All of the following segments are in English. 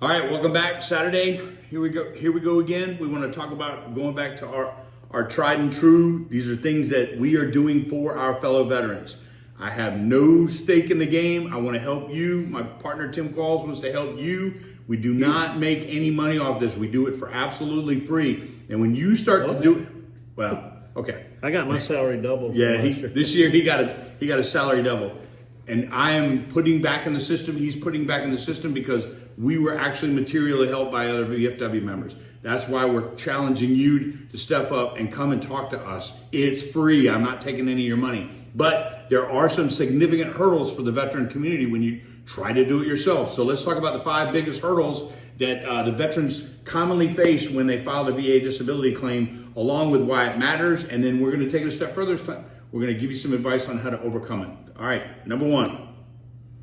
All right, welcome back. Saturday, here we go. Here we go again. We want to talk about going back to our tried and true. These are things that we are doing for our fellow veterans. I have no stake in the game. I want to help you. My partner Tim Qualls wants to help you. We do not make any money off this. We do it for absolutely free. And when you start to do it, well, okay. I got my salary doubled. Yeah, this year he got a salary double. And I am putting back in the system. He's putting back in the system because we were actually materially helped by other VFW members. That's why we're challenging you to step up and come and talk to us. It's free. I'm not taking any of your money. But there are some significant hurdles for the veteran community when you try to do it yourself. So let's talk about the 5 biggest hurdles that the veterans commonly face when they file a VA disability claim, along with why it matters. And then we're going to take it a step further. We're going to give you some advice on how to overcome it. All right, number one,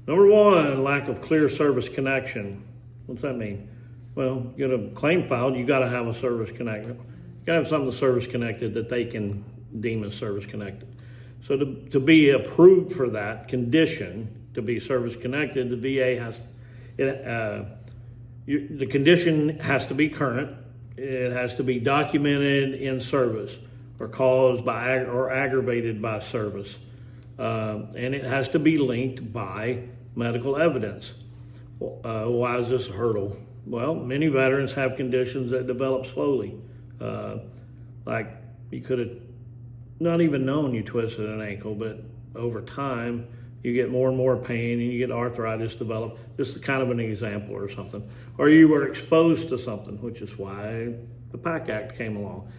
lack of clear service connection. What's that mean? Well, get a claim filed, you got to have a service connected. You got to have something service connected that they can deem as service connected. So to be approved for that condition to be service connected, the VA has the condition has to be current. It has to be documented in service or caused by or aggravated by service. And it has to be linked by medical evidence. Why is this a hurdle? Well, many veterans have conditions that develop slowly. Like you could have not even known you twisted an ankle, but over time you get more and more pain and you get arthritis develop. Just kind of an example or something. Or you were exposed to something, which is why the PAC Act came along.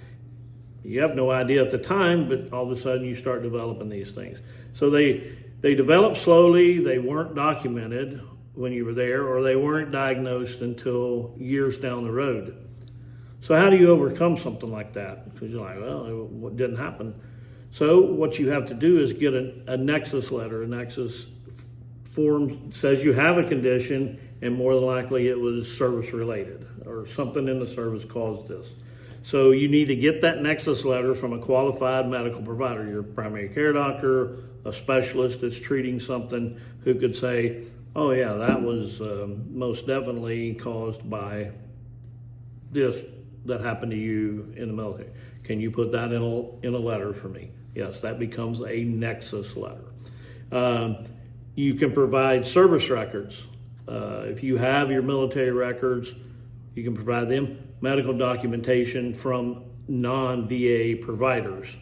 You have no idea at the time, but all of a sudden you start developing these things. So they develop slowly, they weren't documented when you were there, or they weren't diagnosed until years down the road. So how do you overcome something like that? Because you're like, well, it didn't happen. So what you have to do is get a nexus letter. A nexus form says you have a condition and more than likely it was service related or something in the service caused this. So you need to get that nexus letter from a qualified medical provider, your primary care doctor, a specialist that's treating something who could say, oh yeah, that was most definitely caused by this that happened to you in the military. Can you put that in a letter for me? Yes, that becomes a nexus letter. You can provide service records. If you have your military records, you can provide them. Medical documentation from non-VA providers.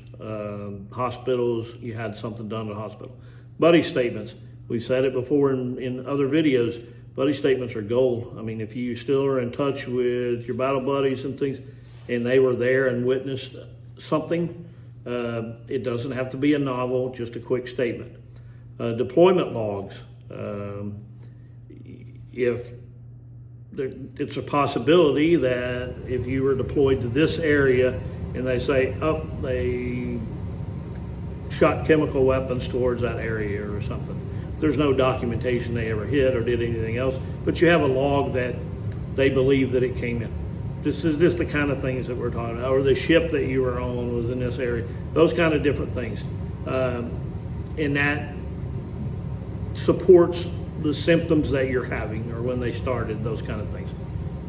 Hospitals, you had something done at a hospital. Buddy statements. We've said it before in other videos. Buddy statements are gold. I mean, if you still are in touch with your battle buddies and things, and they were there and witnessed something, it doesn't have to be a novel, just a quick statement. Deployment logs. If it's a possibility that if you were deployed to this area and they say, oh, they shot chemical weapons towards that area or something. There's no documentation they ever hit or did anything else, but you have a log that they believe that it came in. This is just the kind of things that we're talking about. Or the ship that you were on was in this area. Those kind of different things. And that supports the symptoms that you're having or when they started, those kind of things.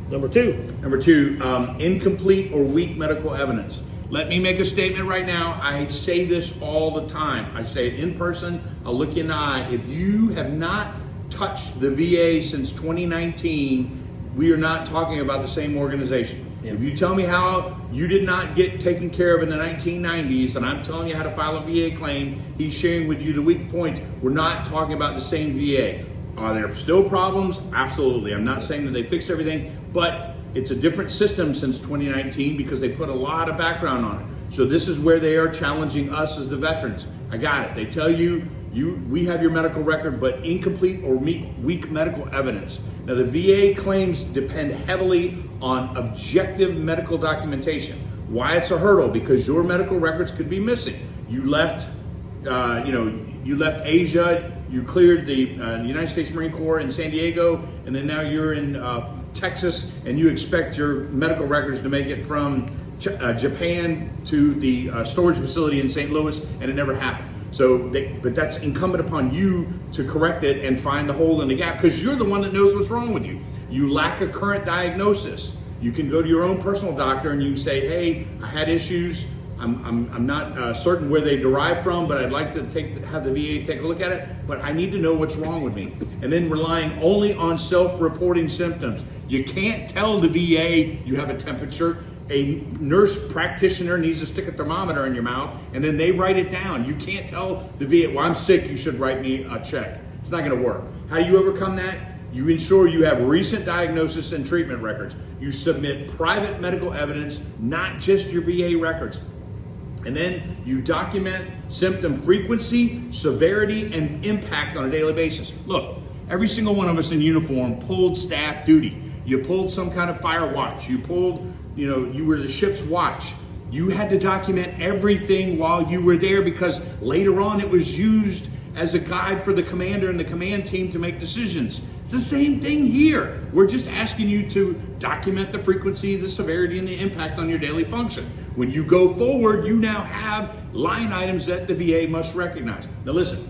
Number two, incomplete or weak medical evidence. Let me make a statement right now. I say this all the time. I say it in person. I'll look you in the eye. If you have not touched the VA since 2019, we are not talking about the same organization. Yeah. If you tell me how you did not get taken care of in the 1990s, and I'm telling you how to file a VA claim, he's sharing with you the weak points. We're not talking about the same VA. Are there still problems? Absolutely. I'm not saying that they fixed everything, but it's a different system since 2019 because they put a lot of background on it. So this is where they are challenging us as the veterans. I got it. They tell you, we have your medical record, but incomplete or weak medical evidence. Now the VA claims depend heavily on objective medical documentation. Why it's a hurdle? Because your medical records could be missing. You left, you left Asia. You cleared the United States Marine Corps in San Diego, and then now you're in Texas, and you expect your medical records to make it from Japan to the storage facility in St. Louis, and it never happened. But that's incumbent upon you to correct it and find the hole in the gap, because you're the one that knows what's wrong with you. You lack a current diagnosis. You can go to your own personal doctor and you can say, hey, I had issues. I'm not certain where they derive from, but I'd like to have the VA take a look at it, but I need to know what's wrong with me. And then relying only on self-reporting symptoms. You can't tell the VA you have a temperature. A nurse practitioner needs to stick a thermometer in your mouth, and then they write it down. You can't tell the VA, well, I'm sick, you should write me a check. It's not gonna work. How do you overcome that? You ensure you have recent diagnosis and treatment records. You submit private medical evidence, not just your VA records. And then you document symptom frequency, severity, and impact on a daily basis. Look, every single one of us in uniform pulled staff duty. You pulled some kind of fire watch. You pulled, you were the ship's watch. You had to document everything while you were there because later on it was used as a guide for the commander and the command team to make decisions. It's the same thing here. We're just asking you to document the frequency, the severity, and the impact on your daily function. When you go forward, you now have line items that the VA must recognize. Now listen,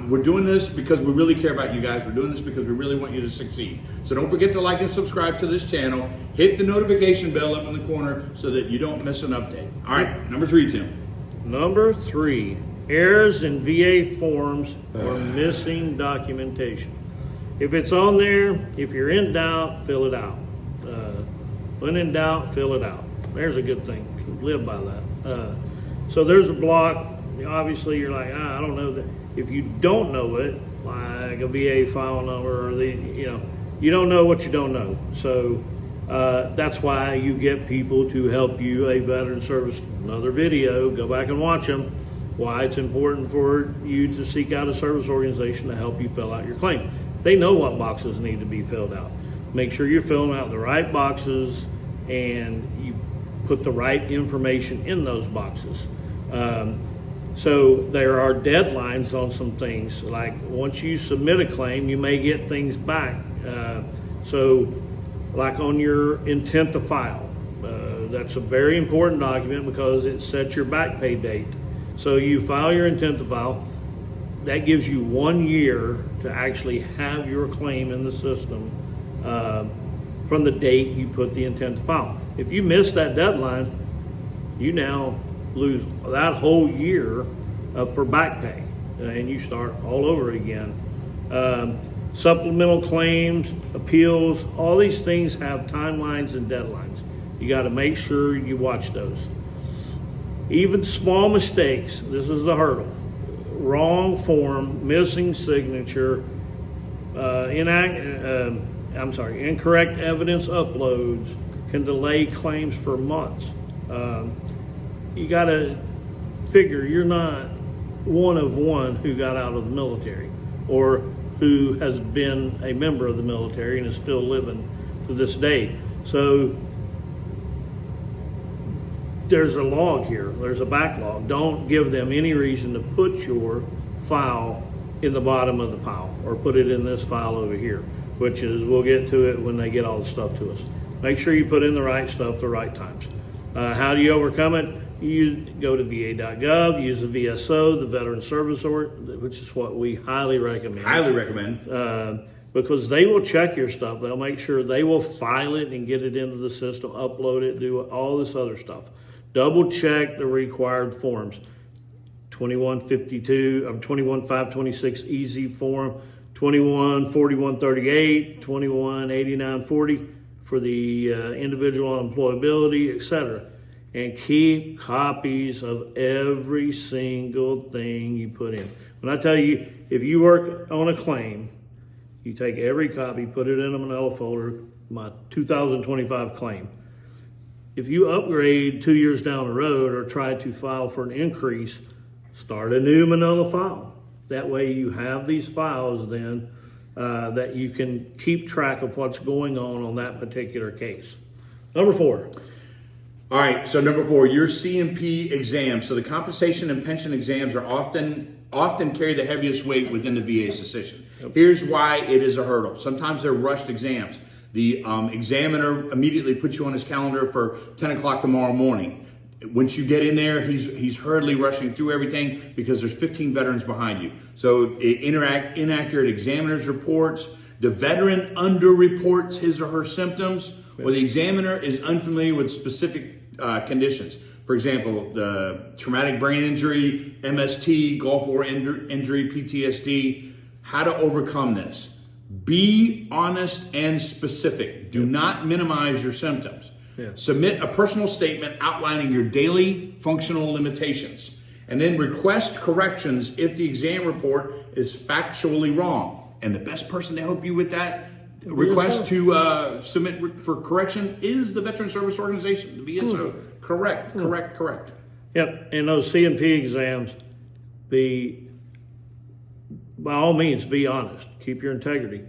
we're doing this because we really care about you guys. We're doing this because we really want you to succeed. So don't forget to like and subscribe to this channel. Hit the notification bell up in the corner so that you don't miss an update. All right, number 3, Tim. Number 3, errors in VA forms or missing documentation. If it's on there, if you're in doubt, fill it out. When in doubt, fill it out. There's a good thing. Live by that. So there's a block. Obviously, you're like, I don't know that. If you don't know it, like a VA file number, or you don't know what you don't know. So that's why you get people to help you. A veteran service, another video, go back and watch them. Why it's important for you to seek out a service organization to help you fill out your claim. They know what boxes need to be filled out. Make sure you're filling out the right boxes and you put the right information in those boxes. So there are deadlines on some things. Like once you submit a claim, you may get things back. So like on your intent to file, that's a very important document because it sets your back pay date. So you file your intent to file. That gives you 1 year to actually have your claim in the system from the date you put the intent to file. If you miss that deadline, you now lose that whole year for back pay, and you start all over again. Supplemental claims, appeals, all these things have timelines and deadlines. You got to make sure you watch those. Even small mistakes, this is the hurdle. Wrong form, missing signature, incorrect evidence uploads can delay claims for months. You got to figure you're not one of one who got out of the military or who has been a member of the military and is still living to this day. So there's a log here, there's a backlog. Don't give them any reason to put your file in the bottom of the pile or put it in this file over here, which is, we'll get to it when they get all the stuff to us. Make sure you put in the right stuff the right times. How do you overcome it? You go to va.gov, use the VSO, the Veteran Service Org, which is what we highly recommend. Highly recommend. Because they will check your stuff. They'll make sure they will file it and get it into the system, upload it, do all this other stuff. Double check the required forms. 2152, 21526 easy form, 214138, 218940 for the individual employability, etc. And keep copies of every single thing you put in. When I tell you, if you work on a claim, you take every copy, put it in a manila folder, my 2025 claim. If you upgrade 2 years down the road or try to file for an increase, start a new manila file. That way you have these files then that you can keep track of what's going on that particular case. Number 4. All right, so number 4, your C&P exams. So the compensation and pension exams are often carry the heaviest weight within the VA's decision. Yep. Here's why it is a hurdle. Sometimes they're rushed exams. The examiner immediately puts you on his calendar for 10 o'clock tomorrow morning. Once you get in there, he's hurriedly rushing through everything because there's 15 veterans behind you. So inaccurate examiner's reports, the veteran underreports his or her symptoms, or the examiner is unfamiliar with specific conditions. For example, the traumatic brain injury, MST, Gulf War injury, PTSD. How to overcome this. Be honest and specific. Do not minimize your symptoms. Yeah. Submit a personal statement outlining your daily functional limitations, and then request corrections if the exam report is factually wrong. And the best person to help you with that request to submit for correction is the Veteran Service Organization, the VSO. Correct. Yep, and those C&P exams, by all means, be honest. Keep your integrity,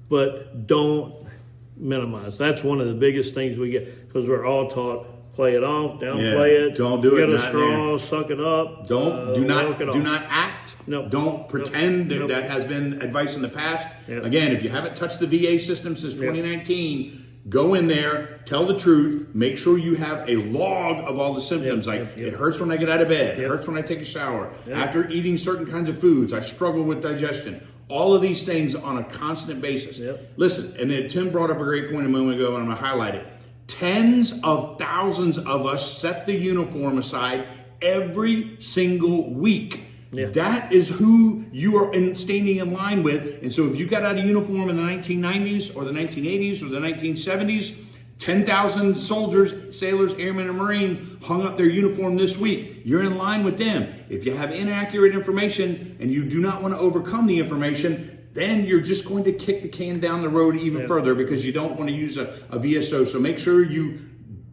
but don't minimize. That's one of the biggest things we get, because we're all taught, play it off, downplay it. Don't do it. Get a straw, suck it up. Do not act. Nope. Don't pretend that has been advice in the past. Yep. Again, if you haven't touched the VA system since 2019, go in there, tell the truth, make sure you have a log of all the symptoms. It hurts when I get out of bed. It hurts when I take a shower. After eating certain kinds of foods, I struggle with digestion. All of these things on a constant basis. Listen, and then Tim brought up a great point a moment ago, and I'm going to highlight it. Tens of thousands of us set the uniform aside every single week. That is who you are standing in line with. And so if you got out of uniform in the 1990s or the 1980s or the 1970s, 10,000 soldiers, sailors, airmen, and Marine hung up their uniform this week. You're in line with them. If you have inaccurate information and you do not want to overcome the information, then you're just going to kick the can down the road even further, because you don't want to use a VSO. So make sure you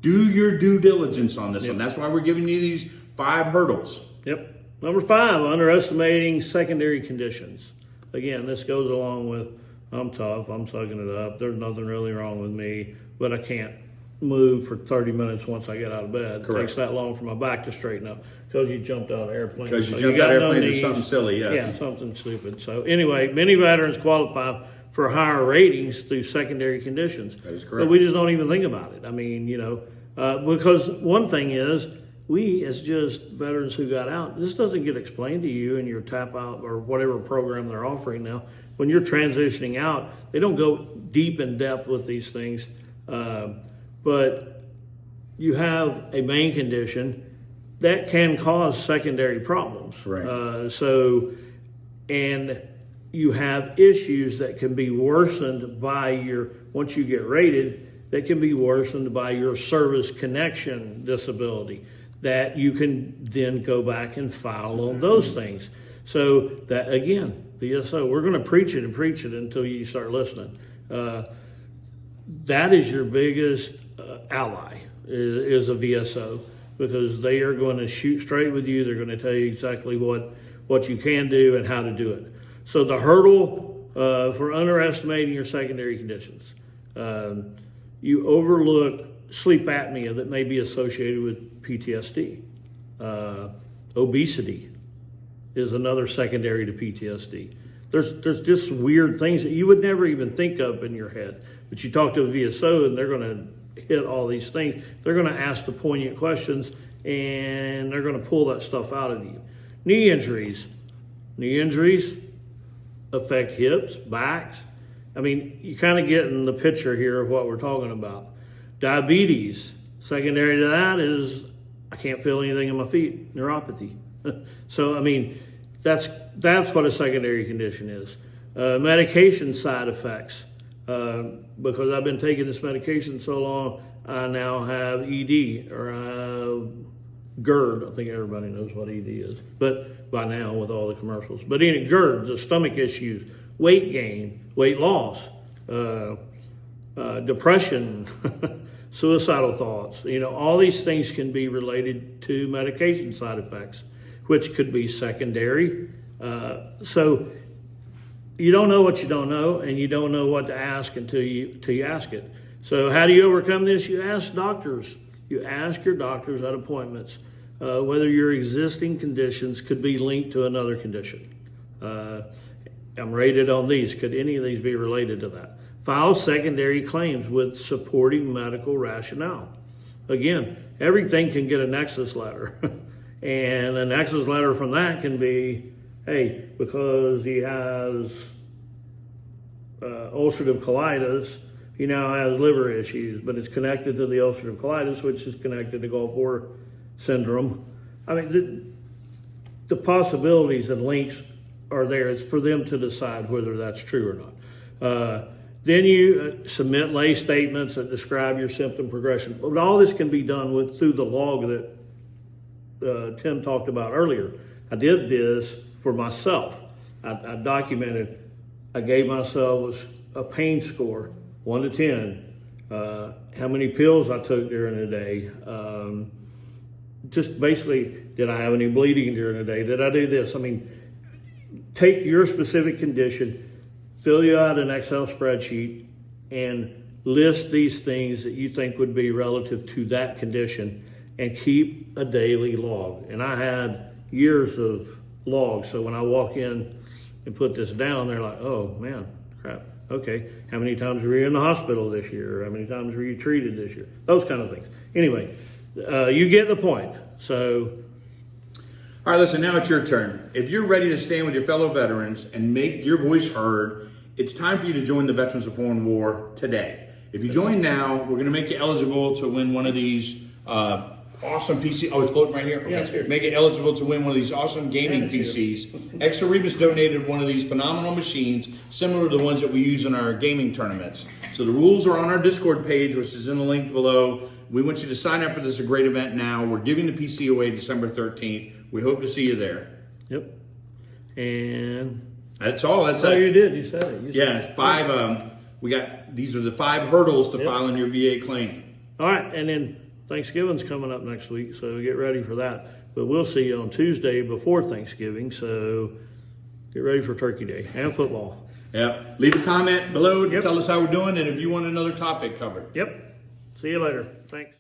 do your due diligence on this one. That's why we're giving you these 5 hurdles. Number 5, underestimating secondary conditions. Again, this goes along with, I'm tough, I'm sucking it up, there's nothing really wrong with me, but I can't move for 30 minutes once I get out of bed. It takes that long for my back to straighten up, because you jumped out of airplane. Because you jumped out of airplane or something silly, Yeah, something stupid. So anyway, many veterans qualify for higher ratings through secondary conditions. That is correct. But we just don't even think about it. I mean, because one thing is, we, as just veterans who got out, this doesn't get explained to you in your tap out or whatever program they're offering now. When you're transitioning out, they don't go deep in depth with these things. But you have a main condition that can cause secondary problems. Right. And you have issues that can be worsened by once you get rated, that can be worsened by your service connection disability, that you can then go back and file on those things. So that, again, VSO, we're going to preach it until you start listening. That is your biggest ally, is a VSO, because they are going to shoot straight with you. They're going to tell you exactly what you can do and how to do it. So the hurdle for underestimating your secondary conditions, you overlook sleep apnea that may be associated with PTSD. Obesity is another secondary to PTSD. There's just weird things that you would never even think of in your head. But you talk to a VSO and they're going to hit all these things. They're going to ask the poignant questions and they're going to pull that stuff out of you. Knee injuries. Knee injuries affect hips, backs. I mean, you kind of get in the picture here of what we're talking about. Diabetes, secondary to that is I can't feel anything in my feet, neuropathy. So, I mean, that's what a secondary condition is. Medication side effects. Because I've been taking this medication so long, I now have ED or GERD. I think everybody knows what ED is, but by now with all the commercials. But anyway, GERD, the stomach issues, weight gain, weight loss, depression, suicidal thoughts. All these things can be related to medication side effects, which could be secondary. So you don't know what you don't know, and you don't know what to ask until you ask it. So how do you overcome this? You ask doctors. You ask your doctors at appointments whether your existing conditions could be linked to another condition. I'm rated on these. Could any of these be related to that? File secondary claims with supporting medical rationale. Again, everything can get a nexus letter. And a nexus letter from that can be, hey, because he has ulcerative colitis, he now has liver issues, but it's connected to the ulcerative colitis, which is connected to Gulf War syndrome. I mean, the possibilities and links are there. It's for them to decide whether that's true or not. Then you submit lay statements that describe your symptom progression. But all this can be done through the log that Tim talked about earlier. I did this for myself. I documented, I gave myself a pain score, 1 to 10, how many pills I took during the day, just basically, did I have any bleeding during the day? Did I do this? I mean, take your specific condition, fill you out an Excel spreadsheet, and list these things that you think would be relative to that condition, and keep a daily log. And I had years of logs, so when I walk in and put this down, they're like, oh man, crap. Okay, how many times were you in the hospital this year? Or how many times were you treated this year? Those kind of things. Anyway, you get the point. So, all right, listen, now it's your turn. If you're ready to stand with your fellow veterans and make your voice heard, it's time for you to join the Veterans of Foreign War today. If you join now, we're going to make you eligible to win one of these awesome PC. Oh, it's floating right here? Okay. Yeah, it's here. Make it eligible to win one of these awesome gaming PCs. Ex-Arribas donated one of these phenomenal machines, similar to the ones that we use in our gaming tournaments. So the rules are on our Discord page, which is in the link below. We want you to sign up for this great event now. We're giving the PC away December 13th. We hope to see you there. yep. And That's all. That's oh, it. you did. You said it. You said Yeah, it. it's 5. These are the 5 hurdles to filing your VA claim. All right, and then Thanksgiving's coming up next week, so get ready for that. But we'll see you on Tuesday before Thanksgiving, so get ready for Turkey Day and football. Yep. Leave a comment below to Yep. tell us how we're doing and if you want another topic covered. Yep. See you later. Thanks.